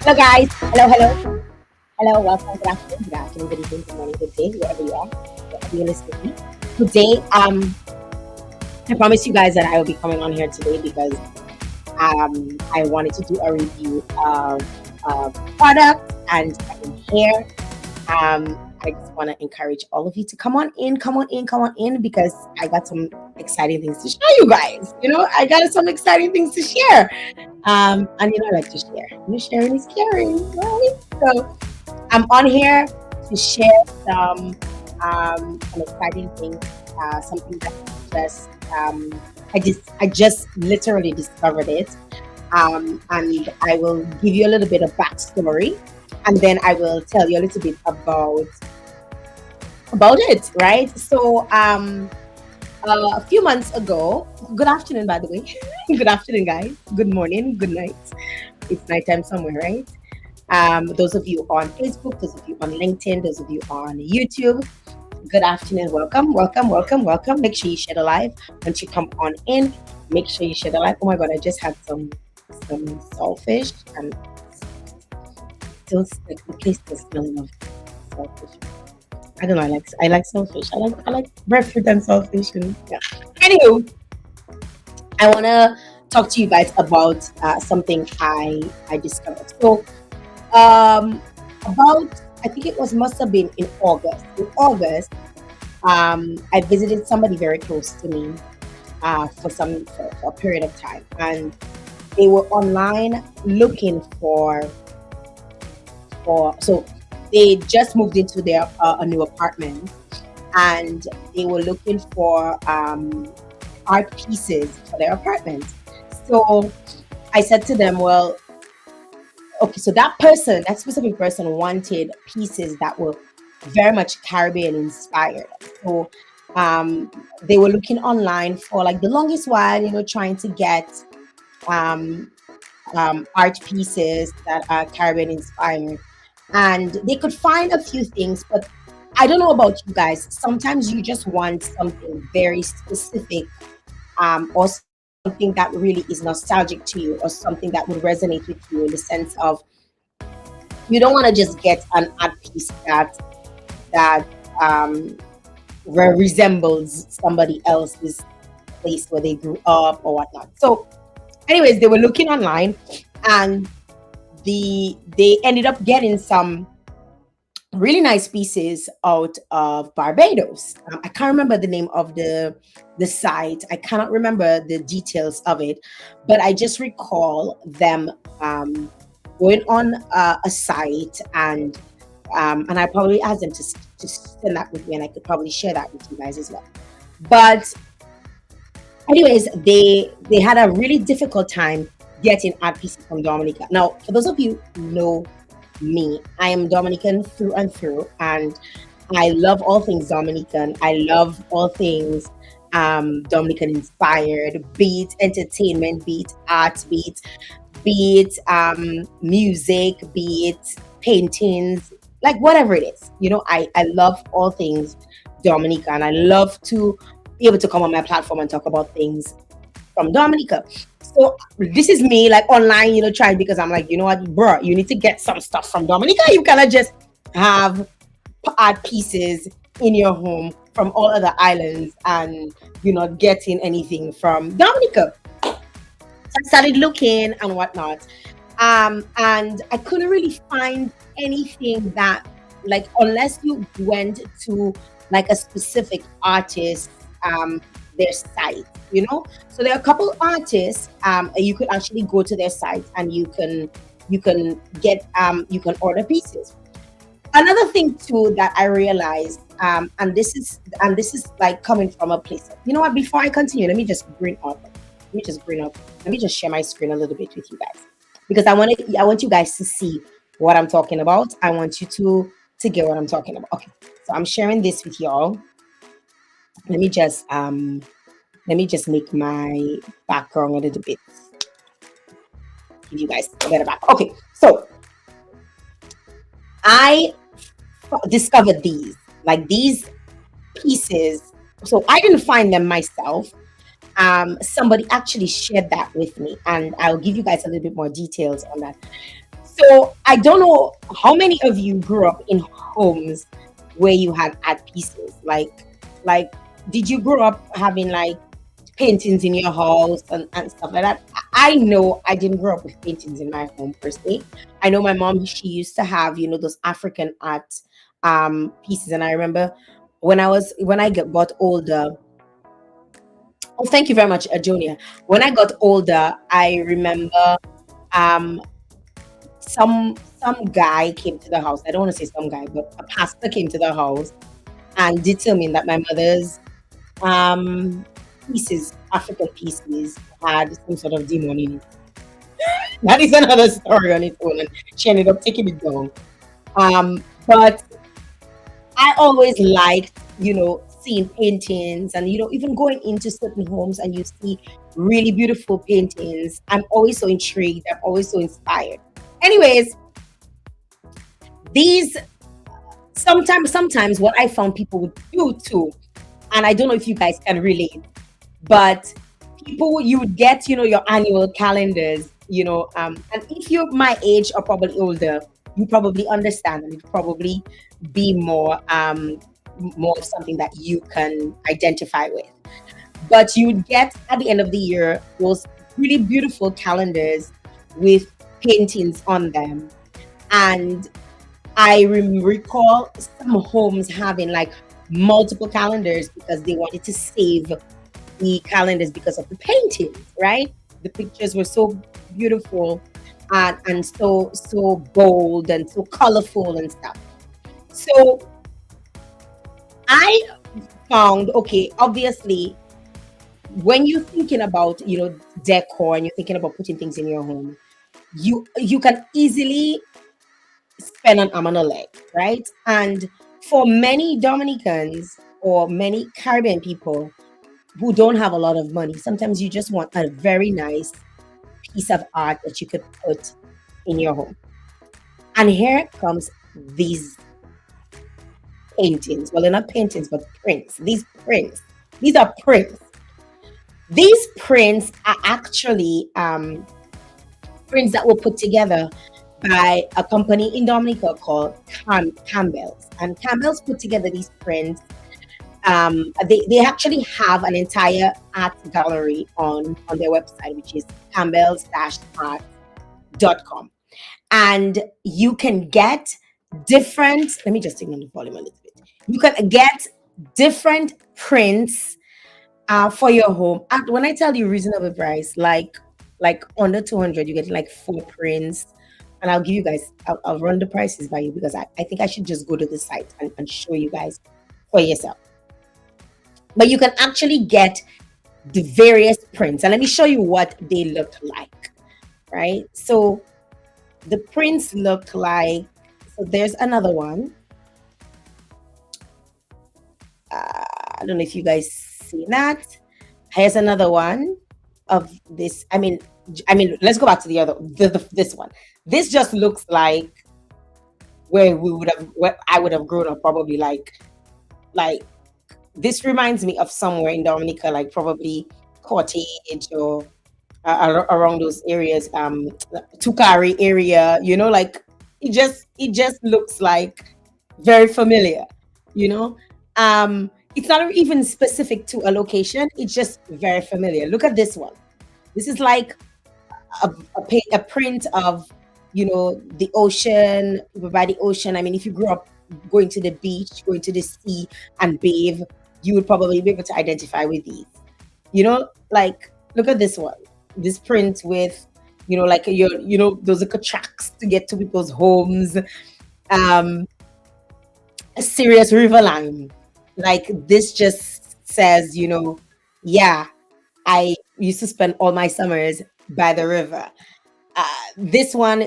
Hello, guys. Hello, hello, hello. Welcome. Good afternoon, good evening, good morning, good day, wherever you are, wherever you're listening to me. Today, I promise you guys that I will be coming on here today because I wanted to do a review of product, and I am here. I just want to encourage all of you to come on in, come on in, come on in because I got some exciting things to show you guys. I got some exciting things to share. And I like to share. Sharing is caring, right? So I'm on here to share some exciting things. Something that just I just literally discovered it. And I will give you a little bit of backstory, and then I will tell you a little bit about it. Right? So a few months ago. Good afternoon, by the way. Good afternoon, guys. Good morning. Good night. It's nighttime somewhere, right? Those of you on Facebook, those of you on LinkedIn, those of you on YouTube, good afternoon. Welcome, welcome, welcome, welcome. Make sure you share the live. Once you come on in, make sure you share the live. Oh my God, I just had some saltfish, and still like the place still smelling of saltfish. I don't know. I like saltfish. I like breadfruit and saltfish. And yeah. Anywho, I wanna talk to you guys about something I discovered. So um about, I think it was must have been in August. In August, I visited somebody very close to me for a period of time, and they were online looking for so they just moved into their a new apartment, and they were looking for art pieces for their apartment. So I said to them, well, okay, so that specific person wanted pieces that were very much Caribbean inspired. So um, they were looking online for like the longest while, trying to get um, art pieces that are Caribbean inspired. And they could find a few things, but I don't know about you guys. Sometimes you just want something very specific, or something that really is nostalgic to you, or something that would resonate with you in the sense of you don't want to just get an art piece that um, resembles somebody else's place where they grew up or whatnot. So, anyways, they were looking online, and they ended up getting some really nice pieces out of Barbados. I can't remember the name of the site. I cannot remember the details of it, but I just recall them going on a site, and I probably asked them to send that with me, and I could probably share that with you guys as well. But anyways, they had a really difficult time getting art pieces from Dominica. Now, for those of you who know me, I am Dominican through and through, and I love all things Dominican. I love all things Dominican inspired, be it entertainment, be it art, be it music, be it paintings, like whatever it is. I love all things Dominica, and I love to be able to come on my platform and talk about things from Dominica. So this is me like online, trying, because I'm like, you know what, bro, you need to get some stuff from Dominica. You cannot just have art pieces in your home from all other islands, and you're not getting anything from Dominica. So I started looking and whatnot. And I couldn't really find anything that, like, unless you went to like a specific artist, um, their site, So there are a couple artists, you could actually go to their site, and you can get you can order pieces. Another thing too that I realized, and this is like coming from a place. You know what? Before I continue, let me just share my screen a little bit with you guys, because I want you guys to see what I'm talking about. I want you to get what I'm talking about. Okay, so I'm sharing this with y'all. Let me just make my background a little bit, give you guys a better back. Okay, so I discovered these pieces. So I didn't find them myself. Somebody actually shared that with me, and I'll give you guys a little bit more details on that. So I don't know how many of you grew up in homes where you had art pieces. Like, did you grow up having like paintings in your house and stuff like that? I know I didn't grow up with paintings in my home per se. I know my mom, she used to have, those African art pieces. And I remember when I got older. Oh, thank you very much, Jonia. When I got older, I remember um some guy came to the house. I don't want to say some guy, but a pastor came to the house and determined that my mother's um pieces, African pieces, had some sort of demon in it. That is another story on its own, and she ended up taking it down. But I always liked, seeing paintings and, even going into certain homes and you see really beautiful paintings. I'm always so intrigued. I'm always so inspired. Anyways, these sometimes what I found people would do too, and I don't know if you guys can relate, but people, you would get, your annual calendars, and if you're my age or probably older, you probably understand, and it probably be more of something that you can identify with. But you would get at the end of the year those really beautiful calendars with paintings on them. And I recall some homes having like multiple calendars because they wanted to save the calendars because of the paintings, right? The pictures were so beautiful and so bold and so colorful and stuff. So I found, okay, obviously, when you're thinking about, decor and you're thinking about putting things in your home, you can easily spend an arm and a leg, right? And for many Dominicans or many Caribbean people who don't have a lot of money, sometimes you just want a very nice piece of art that you could put in your home. And here comes these paintings. Well, they're not paintings, but prints. These prints. These are prints. These prints are actually prints that were put together by a company in Dominica called Campbell's. And Campbell's put together these prints. They actually have an entire art gallery on their website, which is campbells-art.com. And you can get different, let me just take down the volume a little bit. You can get different prints for your home. And when I tell you reasonable price, like under 200, you get like four prints. And I'll give you guys, I'll run the prices by you because I think I should just go to the site and show you guys for yourself. But you can actually get the various prints. And let me show you what they look like, right? So the prints look like, so there's another one. I don't know if you guys see that. Here's another one of this. I mean, let's go back to the other, this one. This just looks like where I would have grown up, probably like this reminds me of somewhere in Dominica, like probably Cottage or around those areas, Tukari area. Like it just looks like very familiar. You know, it's not even specific to a location. It's just very familiar. Look at this one. This is like a print of the ocean, by the ocean. I mean, if you grew up going to the beach, going to the sea and bathe, you would probably be able to identify with these. Like, look at this one, this print with like those are tracks to get to people's homes. um a serious river line, like this just says, yeah, I used to spend all my summers by the river. This one,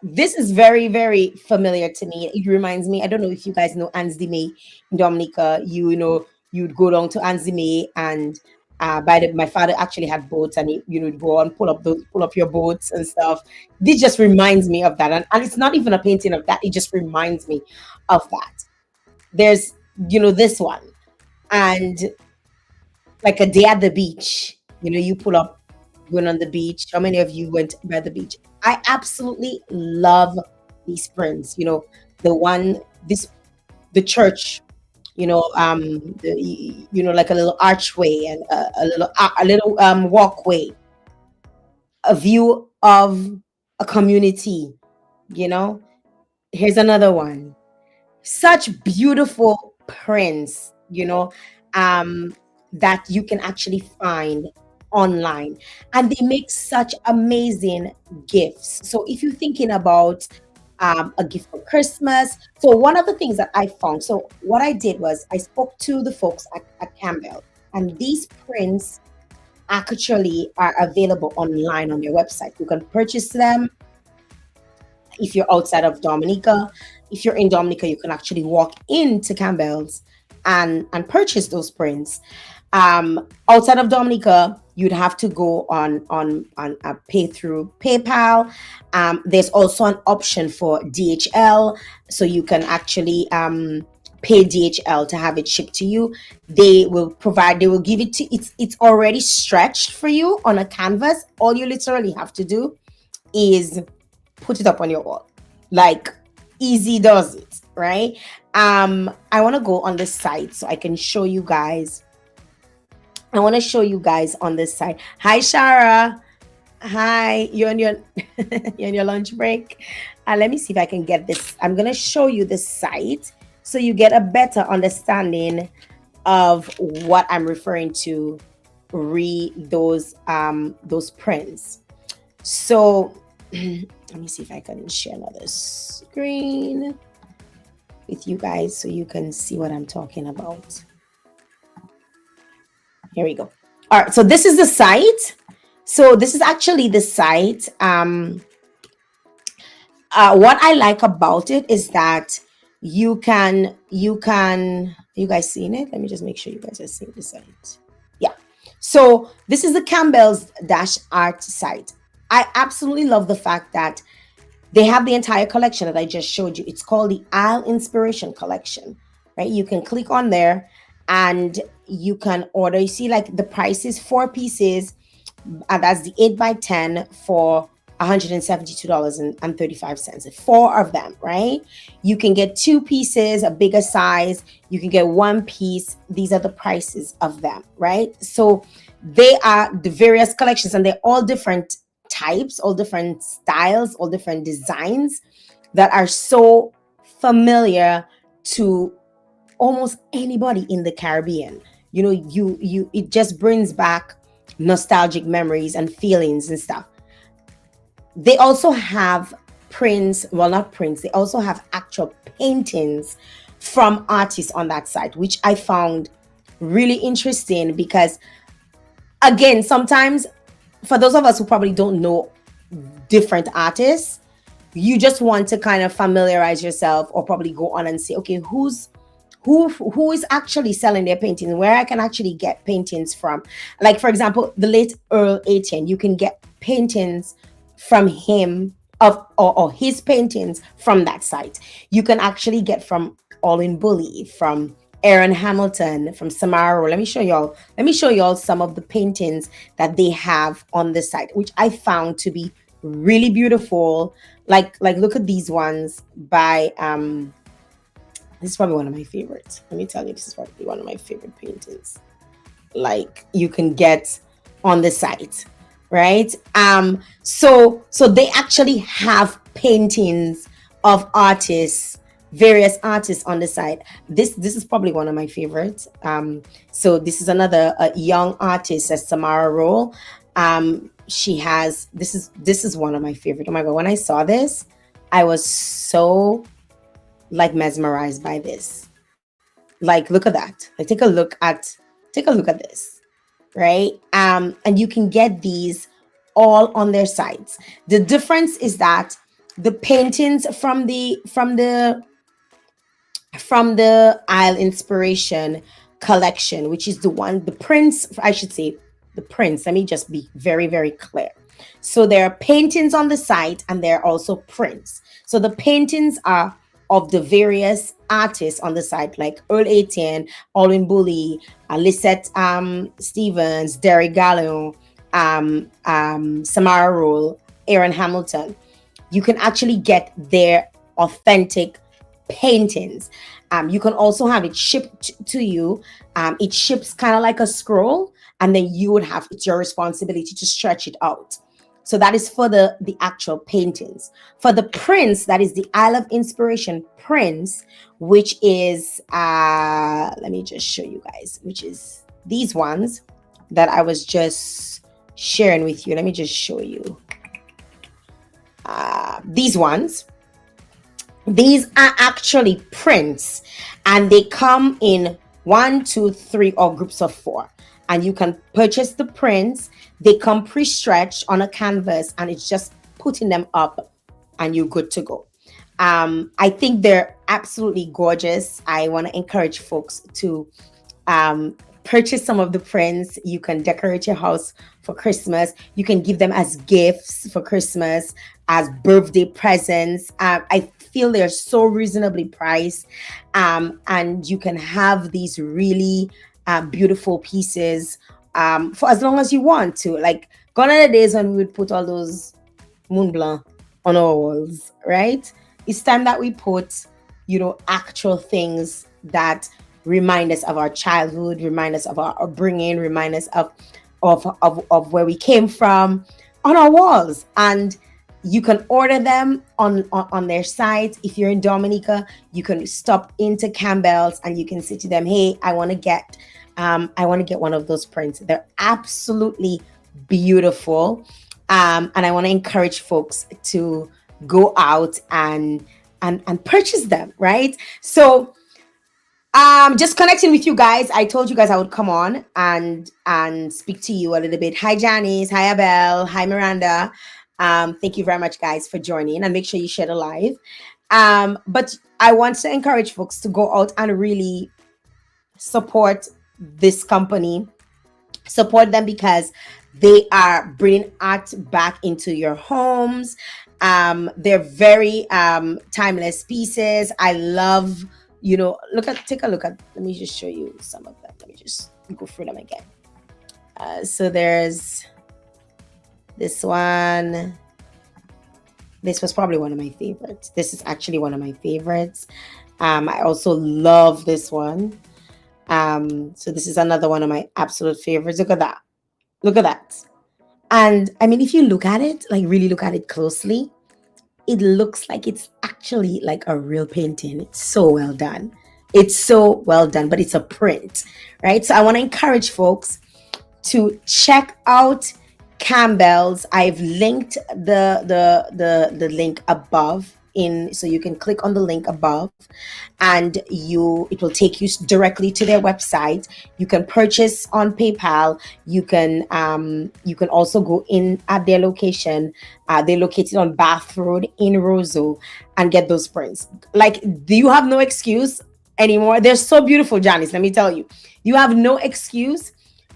this is very, very familiar to me. It reminds me, I don't know if you guys know Anzime in Dominica. You'd go down to Anzime and my father actually had boats, and you'd go and pull up your boats and stuff. This just reminds me of that. And it's not even a painting of that, it just reminds me of that. There's this one, and like a day at the beach. You pull up, going on the beach. How many of you went by the beach? I absolutely love these prints. The one this the church. Like a little archway and a little walkway, a view of a community. You know, here's another one. Such beautiful prints, that you can actually find online. And they make such amazing gifts. So if you're thinking about a gift for Christmas, so one of the things that I found, so what I did was I spoke to the folks at Campbell, and these prints actually are available online on their website. You can purchase them if you're outside of Dominica. If you're in Dominica, you can actually walk into Campbell's and purchase those prints. Outside of Dominica, you'd have to go on a pay through PayPal. There's also an option for DHL, so you can actually pay DHL to have it shipped to you. They will give it to it's already stretched for you on a canvas. All you literally have to do is put it up on your wall. Like, easy does it, right? I want to go on this site so I can show you guys. I want to show you guys on this side. Hi, Shara. Hi, you're on your you're on your lunch break. Let me see if I can get this. I'm gonna show you this site so you get a better understanding of what I'm referring to. Read those prints. So let me see if I can share another screen with you guys so you can see what I'm talking about. Here we go. All right, so this is the site. So this is actually the site. What I like about it is that you guys seeing it? Let me just make sure you guys are seeing the site. Yeah. So this is the Campbell's Dash Art site. I absolutely love the fact that they have the entire collection that I just showed you. It's called the Isle Inspiration Collection, right? You can click on there and you can order. You see, like, the price is 4 pieces. That's the 8x10 for $172.35. Four of them, right? You can get 2 pieces, a bigger size. You can get 1 piece. These are the prices of them, right? So they are the various collections, and they're all different types, all different styles, all different designs that are so familiar to almost anybody in the Caribbean. It just brings back nostalgic memories and feelings and stuff. They also have prints, well, not prints, they also have actual paintings from artists on that site, which I found really interesting because, again, sometimes for those of us who probably don't know different artists, you just want to kind of familiarize yourself or probably go on and say, okay, who is actually selling their paintings, where I can actually get paintings from. Like, for example, the late Earl Etienne, you can get paintings from him or his paintings from that site. You can actually get from Olin Bully, from Aaron Hamilton, from Samara. Let me show y'all some of the paintings that they have on the site, which I found to be really beautiful. Like look at these ones by this is probably one of my favorites. Let me tell you, this is probably one of my favorite paintings. Like, you can get on the site, right? So they actually have paintings of artists, various artists on the site. This is probably one of my favorites. So this is another young artist, Samara Roll. She has this is one of my favorite. Oh my god, when I saw this, I was so like mesmerized by this. Like, look at that. Like, take a look at this, right? And you can get these all on their sites. The difference is that the paintings from the Isle Inspiration collection, which is the prints, I should say, the prints. Let me just be very, very clear. So there are paintings on the site and there are also prints. So the paintings are of the various artists on the site, like Earl Etienne, Olin Bully, Lisette Stevens, Derek Gallo, Samara Roll, Aaron Hamilton, you can actually get their authentic paintings. You can also have it shipped to you. It ships kind of like a scroll, and then you would have, it's your responsibility to stretch it out. So that is for the actual paintings. For the prints, that is the Isle of Inspiration prints, which is let me just show you guys, which is these ones that I was just sharing with you. Let me just show you these ones. These are actually prints, and they come in 1, 2, 3, or groups of 4. And you can purchase the prints. They come pre-stretched on a canvas, and it's just putting them up, and you're good to go. I think they're absolutely gorgeous. I want to encourage folks to purchase some of the prints. You can decorate your house for Christmas. You can give them as gifts for Christmas, as birthday presents. I feel they're so reasonably priced, and you can have these really beautiful pieces for as long as you want to. Like, gone are the days when we would put all those Moon Blanc on our walls, right? It's time that we put, actual things that remind us of our childhood, remind us of our upbringing, remind us of where we came from on our walls. And you can order them on their site. If you're in Dominica, you can stop into Campbell's and you can say to them, hey, I want to get one of those prints. They're absolutely beautiful. And I want to encourage folks to go out and purchase them, right? So just connecting with you guys. I told you guys I would come on and speak to you a little bit. Hi Janice, hi Abel, hi Miranda. Thank you very much, guys, for joining, and make sure you share the live. But I want to encourage folks to go out and really support this company. Support them because they are bringing art back into your homes. They're very timeless pieces. I love, take a look at, let me just show you some of them. Let me just go through them again. So there's this one. This was probably one of my favorites. This is actually one of my favorites. I also love this one. So this is another one of my absolute favorites. Look at that. Look at that. And I mean, if you look at it, like really look at it closely, it looks like it's actually like a real painting. It's so well done. It's so well done, but it's a print, right? So I want to encourage folks to check out Campbell's. I've linked the link above so you can click on the link above, and it will take you directly to their website. You can purchase on PayPal. You can also go in at their location. They're located on Bath Road in Roseau, and get those prints. Like, do you have no excuse anymore? They're so beautiful, Janice. Let me tell you, you have no excuse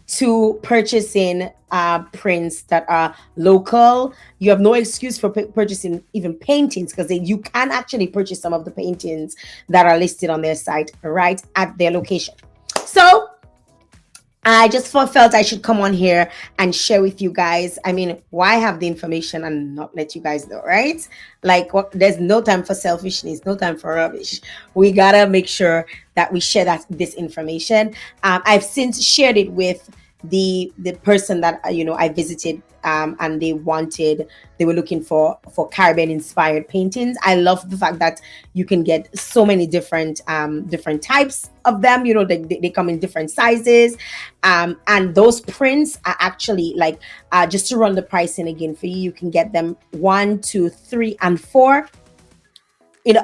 to purchasing prints that are local. You have no excuse for purchasing even paintings, because you can actually purchase some of the paintings that are listed on their site right at their location. So I just felt I should come on here and share with you guys. I mean, why have the information and not let you guys know, right? Like, there's no time for selfishness, no time for rubbish. We gotta make sure that we share this information. I've since shared it with the person that I visited, and they were looking for Caribbean inspired paintings. I love the fact that you can get so many different types of them. They come in different sizes, and those prints are actually like, just to run the pricing again for you, you can get them 1, 2, 3, and 4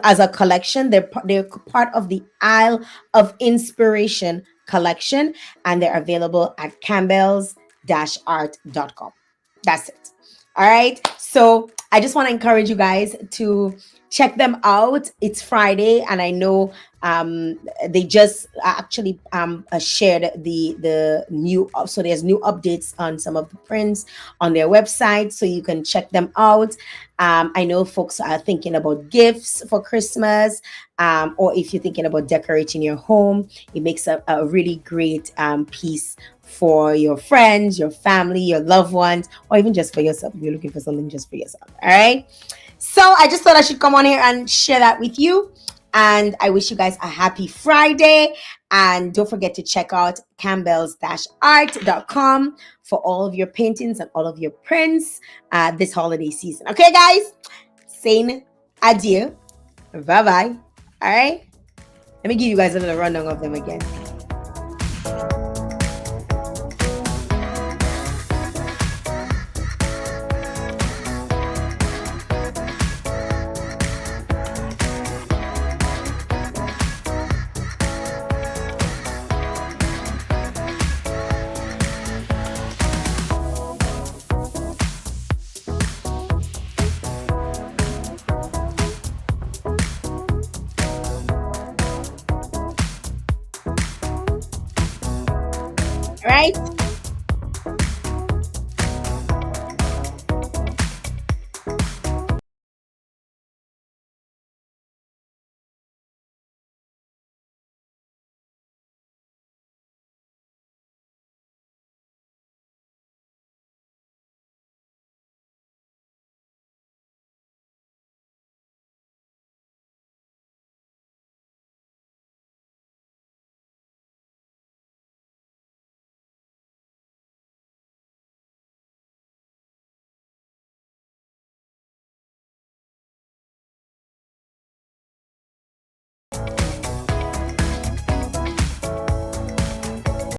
as a collection. They're part of the Isle of Inspiration collection, and they're available at campbells-art.com. That's it. All right. So I just want to encourage you guys to check them out. It's Friday, and I know um, they just actually shared the new. So there's new updates on some of the prints on their website, so you can check them out. I know folks are thinking about gifts for Christmas, or if you're thinking about decorating your home, it makes a really great piece for your friends, your family, your loved ones, or even just for yourself if you're looking for something just for yourself. All right. So I just thought I should come on here and share that with you. And I wish you guys a happy Friday. And don't forget to check out campbells-art.com for all of your paintings and all of your prints this holiday season. Okay, guys? Saying adieu. Bye bye. All right? Let me give you guys a little rundown of them again. All right?